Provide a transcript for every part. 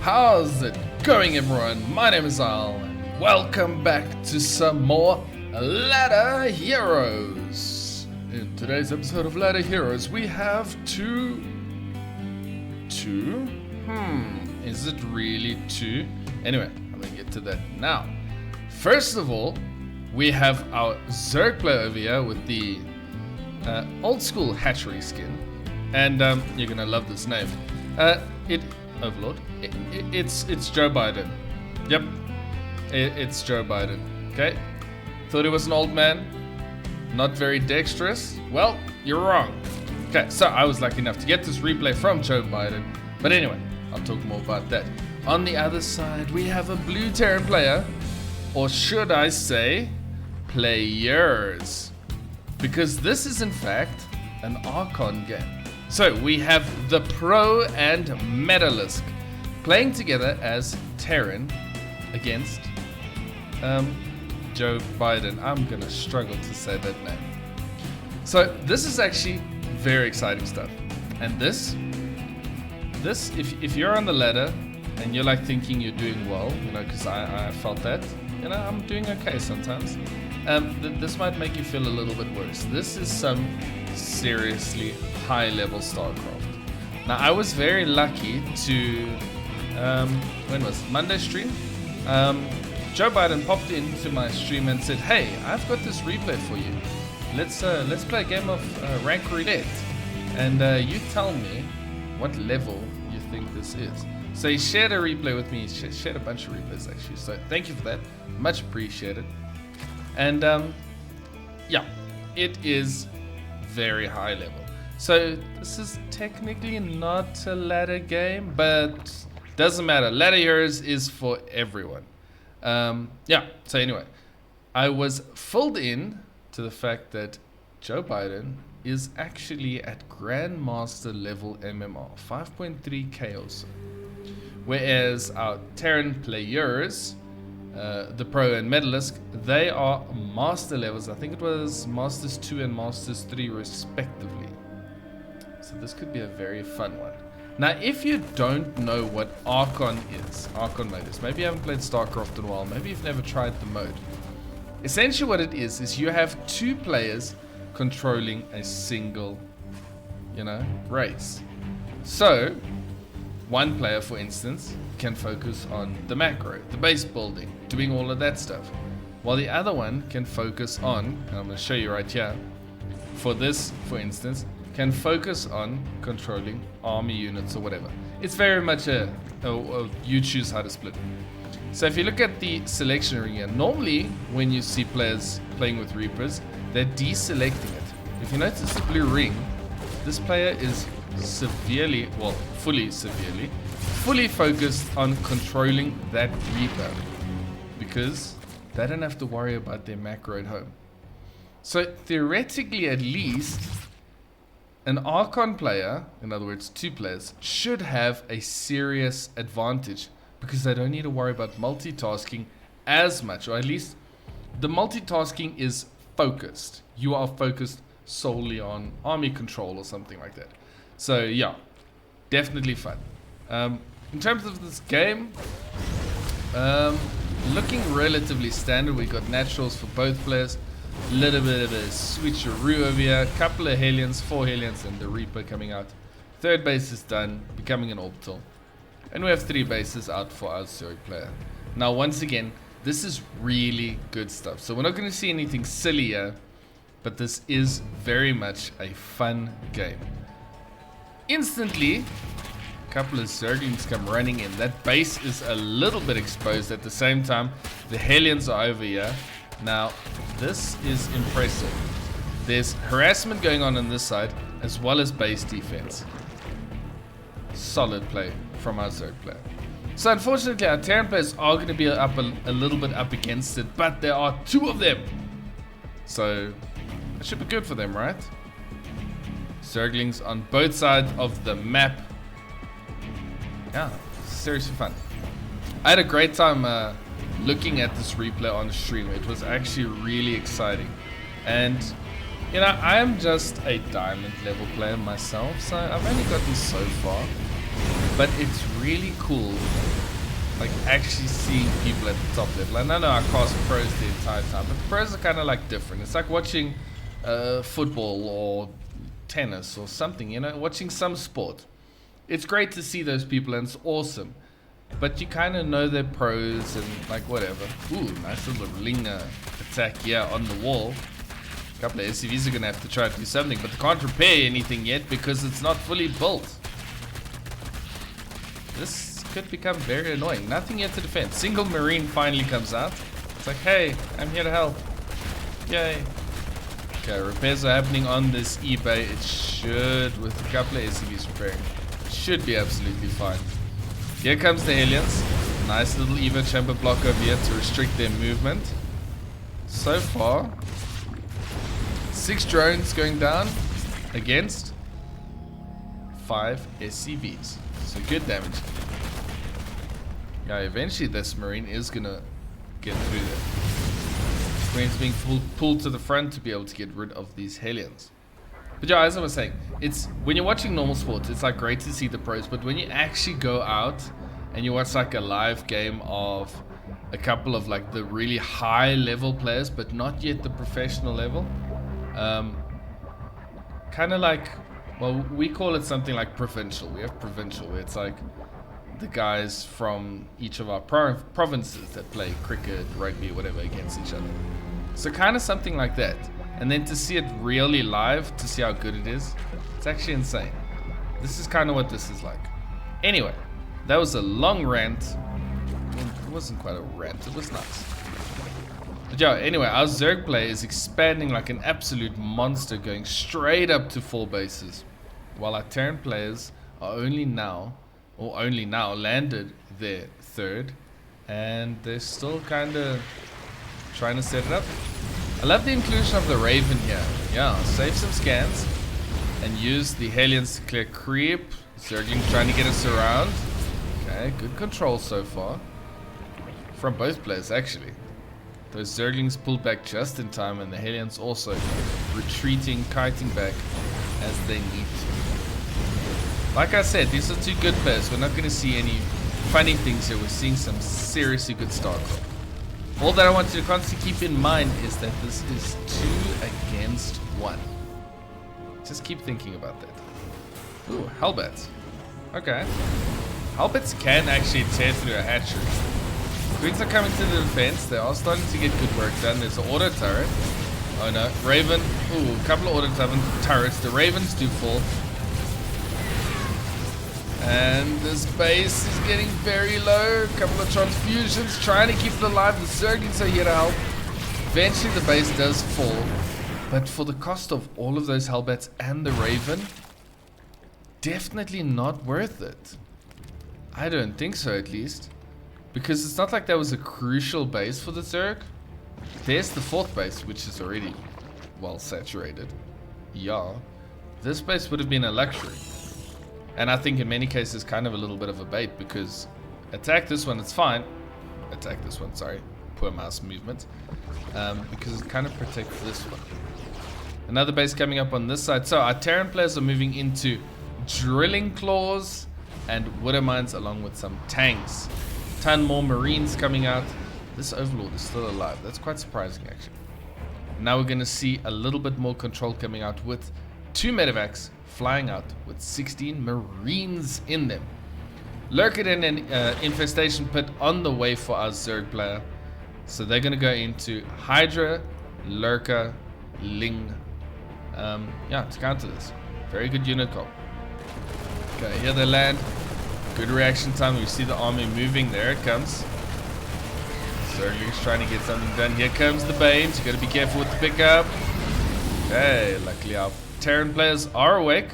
How's it going, everyone? My name is Al, and welcome back to some more Ladder Heroes. In today's episode of Ladder Heroes, we have two? Is it really two? Anyway, I'm gonna get to that now. First of all, we have our Zerg player over here with the old school hatchery skin, and you're gonna love this name. Overlord. It's Joe Biden. Yep, it's Joe Biden. Okay, thought he was an old man, not very dexterous. Well, you're wrong. Okay, so I was lucky enough to get this replay from Joe Biden. But anyway, I'll talk more about that. On the other side, we have a blue Terran player, or should I say, players, because this is in fact an Archon game. So we have the Pro and Metalisk playing together as Terran against Joe Biden. I'm gonna struggle to say that name. So this is actually very exciting stuff. And this, if you're on the ladder and you're like thinking you're doing well, you know, because I felt that, you know, I'm doing okay sometimes. This might make you feel a little bit worse. This is some seriously high level StarCraft. Now I was very lucky to when was it? Monday stream? Joe Biden popped into my stream and said, "Hey, I've got this replay for you. Let's play a game of rank roulette, and you tell me what level you think this is." So he shared a replay with me. He shared a bunch of replays actually. So thank you for that. Much appreciated. And yeah, it is very high level. So this is technically not a ladder game, but doesn't matter. Ladder Heroes is for everyone. Yeah, so anyway, I was filled in to the fact that Joe Biden is actually at Grandmaster level MMR, 5.3k or so. Whereas our Terran players, the Pro and Metalisk, they are Master levels. I think it was Masters 2 and Masters 3 respectively. So this could be a very fun one. Now, if you don't know what Archon is, Archon mode is, maybe you haven't played StarCraft in a while, maybe you've never tried the mode. Essentially what it is you have two players controlling a single, you know, race. So, one player, for instance, can focus on the macro, the base building, doing all of that stuff. While the other one can focus on, and I'm going to show you right here, for this, for instance, can focus on controlling army units or whatever. It's very much you choose how to split. So if you look at the selection ring here, normally when you see players playing with Reapers, they're deselecting it. If you notice the blue ring, this player is fully focused on controlling that Reaper, because they don't have to worry about their macro at home. So theoretically, at least, an Archon player, in other words, two players, should have a serious advantage because they don't need to worry about multitasking as much, or at least the multitasking is focused. You are focused solely on army control or something like that. So yeah, definitely fun. In terms of this game, looking relatively standard. We got naturals for both players. A little bit of a switcheroo over here. A couple of Hellions, 4 Hellions, and the Reaper coming out. Third base is done, becoming an orbital. And we have 3 bases out for our Zerg player. Now, once again, this is really good stuff. So we're not going to see anything silly here, but this is very much a fun game. Instantly, a couple of Zerglings come running in. That base is a little bit exposed. At the same time, the Hellions are over here. Now, this is impressive. There's harassment going on this side, as well as base defense. Solid play from our Zerg player. So unfortunately, our Terran players are going to be up a little bit up against it, but there are 2 of them. So, it should be good for them, right? Zerglings on both sides of the map. Yeah, seriously fun. I had a great time looking at this replay on stream. It was actually really exciting. And, you know, I am just a diamond level player myself, so I've only gotten so far. But it's really cool, like actually seeing people at the top level. And I know I cast pros the entire time, but the pros are kind of like different. It's like watching football or tennis or something, you know, watching some sport. It's great to see those people and it's awesome. But you kind of know their pros and like whatever. Ooh, nice little ling attack here on the wall. A couple of SCVs are going to have to try to do something, but they can't repair anything yet because it's not fully built. This could become very annoying. Nothing yet to defend. Single Marine finally comes out. It's like, hey, I'm here to help. Yay. Okay, repairs are happening on this eBay. It should, with a couple of SCVs repairing, should be absolutely fine. Here comes the aliens. Nice little Evo chamber block over here to restrict their movement. So far, 6 drones going down against 5 SCVs. So good damage. Yeah, eventually this Marine is gonna get through there. Marine's being pulled to the front to be able to get rid of these Hellions. But yeah, as I was saying, it's when you're watching normal sports, it's like great to see the pros, but when you actually go out and you watch like a live game of a couple of like the really high level players, but not yet the professional level, kind of like, well, we call it something like provincial. We have provincial, where it's like the guys from each of our provinces that play cricket, rugby, whatever against each other. So kind of something like that. And then to see it really live, to see how good it is, it's actually insane. This is kind of what this is like. Anyway, that was a long rant. It wasn't quite a rant, it was nice. But yeah, anyway, our Zerg play is expanding like an absolute monster, going straight up to 4 bases. While our Terran players are only now landed their 3rd. And they're still kind of trying to set it up. I love the inclusion of the Raven here. Yeah, save some scans and use the Hellions to clear creep. Zergling trying to get us around. Okay, good control so far. From both players, actually. Those Zerglings pulled back just in time, and the Hellions also retreating, kiting back as they need to. Like I said, these are 2 good players. We're not going to see any funny things here. We're seeing some seriously good StarCraft. All that I want you to constantly keep in mind is that this is 2 against 1. Just keep thinking about that. Ooh, Hellbats. Okay. Hellbats can actually tear through a hatchery. Queens are coming to the defense. They are starting to get good work done. There's an auto turret. Oh no, Raven. Ooh, a couple of auto turrets. The Ravens do fall. And this base is getting very low. A couple of transfusions trying to keep it alive. The Zerglings are here to help. Eventually the base does fall. But for the cost of all of those Hellbats and the Raven, definitely not worth it. I don't think so, at least. Because it's not like that was a crucial base for the Zerg. There's the 4th base, which is already well saturated. Yeah. This base would have been a luxury. And I think in many cases kind of a little bit of a bait, because attack this one, it's fine. Attack this one, sorry. Poor mouse movement. Because it kind of protects this one. Another base coming up on this side. So our Terran players are moving into drilling claws and widow mines along with some tanks. Ton more Marines coming out. This Overlord is still alive. That's quite surprising, actually. Now we're going to see a little bit more control coming out with 2 medevacs flying out with 16 Marines in them. Lurker and an infestation pit on the way for our Zerg player. So they're going to go into Hydra, Lurker, Ling. Yeah, to counter this. Very good unit call. Okay, here they land. Good reaction time. We see the army moving. There it comes. Zergling's trying to get something done. Here comes the Banes. You got to be careful with the pickup. Okay, luckily our Terran players are awake.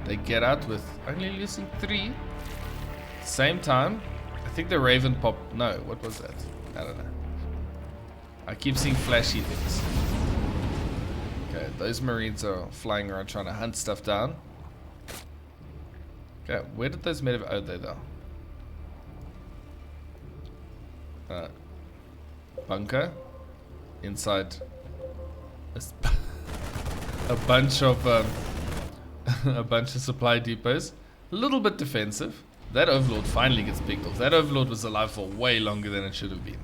They get out with only losing 3. Same time, I think the Raven popped. No, what was that? I don't know. I keep seeing flashy things. Okay, those Marines are flying around trying to hunt stuff down. Okay, where did those medevacs? Oh, there they are. Bunker inside a bunch of supply depots. A little bit defensive, That Overlord finally gets picked off. That Overlord was alive for way longer than it should have been.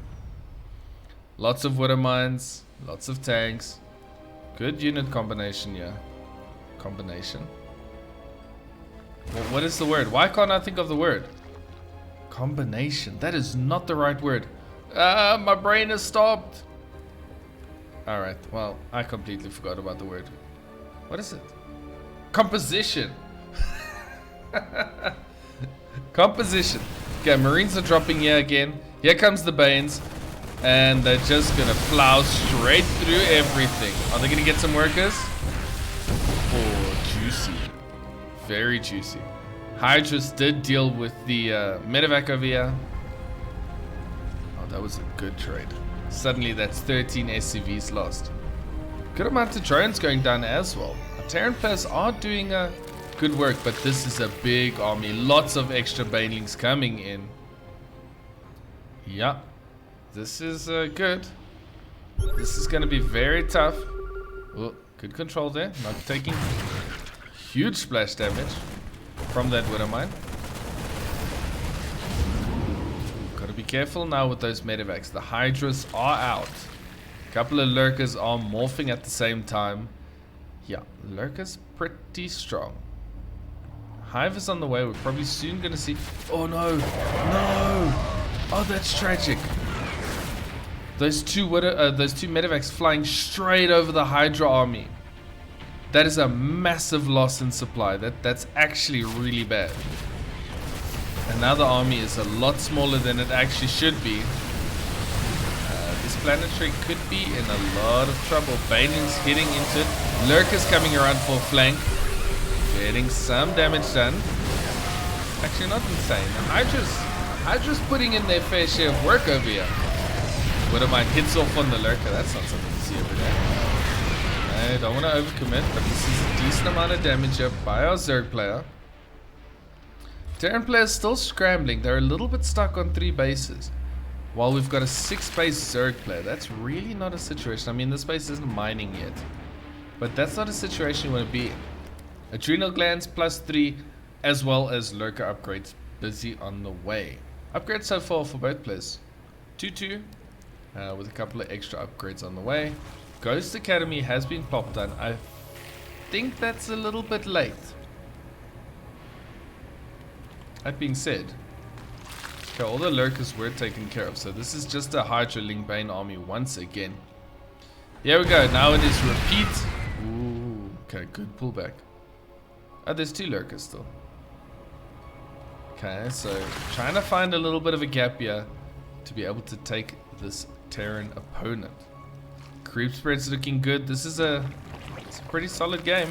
Lots of Widow Mines, lots of tanks. Good unit combination here. Combination. Well, what is the word? Why can't I think of the word? Combination. That is not the right word. My brain has stopped. Alright, well, I completely forgot about the word. What is it? Composition. Composition. Okay, Marines are dropping here again. Here comes the Banes. And they're just gonna plow straight through everything. Are they gonna get some workers? Oh, juicy. Very juicy. Hydras did deal with the medevac over here. Oh, that was a good trade. Suddenly that's 13 SCVs lost. Good amount of drones going down as well. Our Terran players are doing good work, but this is a big army. Lots of extra banelings coming in. Yeah, this is good. This is going to be very tough. Oh, good control there. Not taking huge splash damage from that Widow Mine. Gotta be careful now with those medevacs. The Hydras are out. A couple of Lurkers are morphing at the same time. Yeah, Lurkers pretty strong. Hive is on the way. We're probably soon gonna see. Oh no! No! Oh, that's tragic. Those two medevacs flying straight over the Hydra army. That is a massive loss in supply. That's actually really bad. And now the army is a lot smaller than it actually should be. This planetary could be in a lot of trouble. Baneling's hitting into it. Lurkers coming around for a flank. Getting some damage done. Actually not insane. Hydra's putting in their fair share of work over here. Widow Mine hits off on the Lurker. That's not something to see every day. I don't want to overcommit, but this is a decent amount of damage here by our Zerg player. Terran player is still scrambling. They're a little bit stuck on 3 bases. While we've got a 6-base Zerg player. That's really not a situation. I mean, this base isn't mining yet. But that's not a situation you want to be in. Adrenal glands +3, as well as Lurker upgrades busy on the way. Upgrades so far for both players. 2-2, with a couple of extra upgrades on the way. Ghost Academy has been popped on. I think that's a little bit late. That being said, okay, all the Lurkers were taken care of. So this is just a Hydra Ling Bane army once again. Here we go. Now it is repeat. Ooh, okay, good pullback. Oh, there's 2 Lurkers still. Okay, so trying to find a little bit of a gap here to be able to take this Terran opponent. Creep spread's looking good. This is it's a pretty solid game.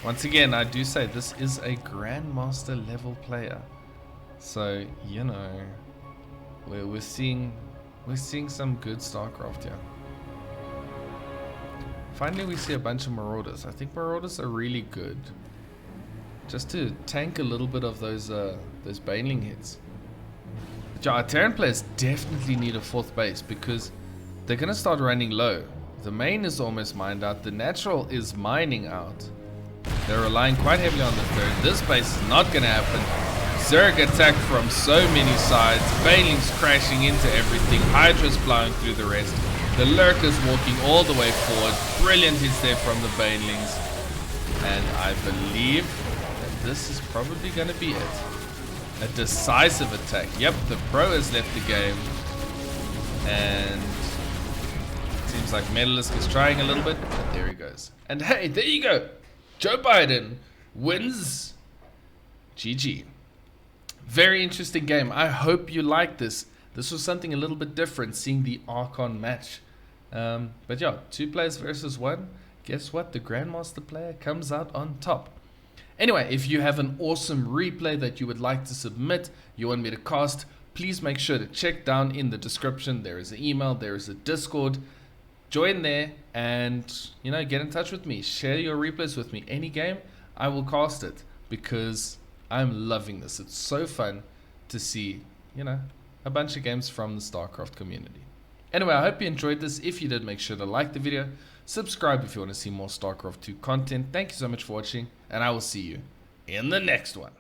Once again, I do say this is a Grandmaster level player. So, you know, we're seeing some good StarCraft here. Finally, we see a bunch of Marauders. I think Marauders are really good, just to tank a little bit of those Baneling hits. But yeah, our Terran players definitely need a 4th base because they're gonna start running low. The main is almost mined out. The natural is mining out. They're relying quite heavily on the 3rd. This base is not gonna happen. Zerg attacked from so many sides. Banelings crashing into everything. Hydra's plowing through the rest. The Lurkers walking all the way forward. Brilliant hits there from the Banelings. And I believe that this is probably going to be it. A decisive attack. Yep, the pro has left the game. And it seems like Metalisk is trying a little bit. But there he goes. And hey, there you go. Joe Biden wins. GG. Very interesting game. I hope you liked this. This was something a little bit different, seeing the Archon match. But yeah, 2 players versus 1. Guess what? The Grandmaster player comes out on top. Anyway, if you have an awesome replay that you would like to submit, you want me to cast, please make sure to check down in the description. There is an email, there is a Discord. Join there and, you know, get in touch with me. Share your replays with me. Any game, I will cast it because I'm loving this. It's so fun to see, you know, a bunch of games from the StarCraft community. Anyway, I hope you enjoyed this. If you did, make sure to like the video. Subscribe if you want to see more StarCraft 2 content. Thank you so much for watching, and I will see you in the next one.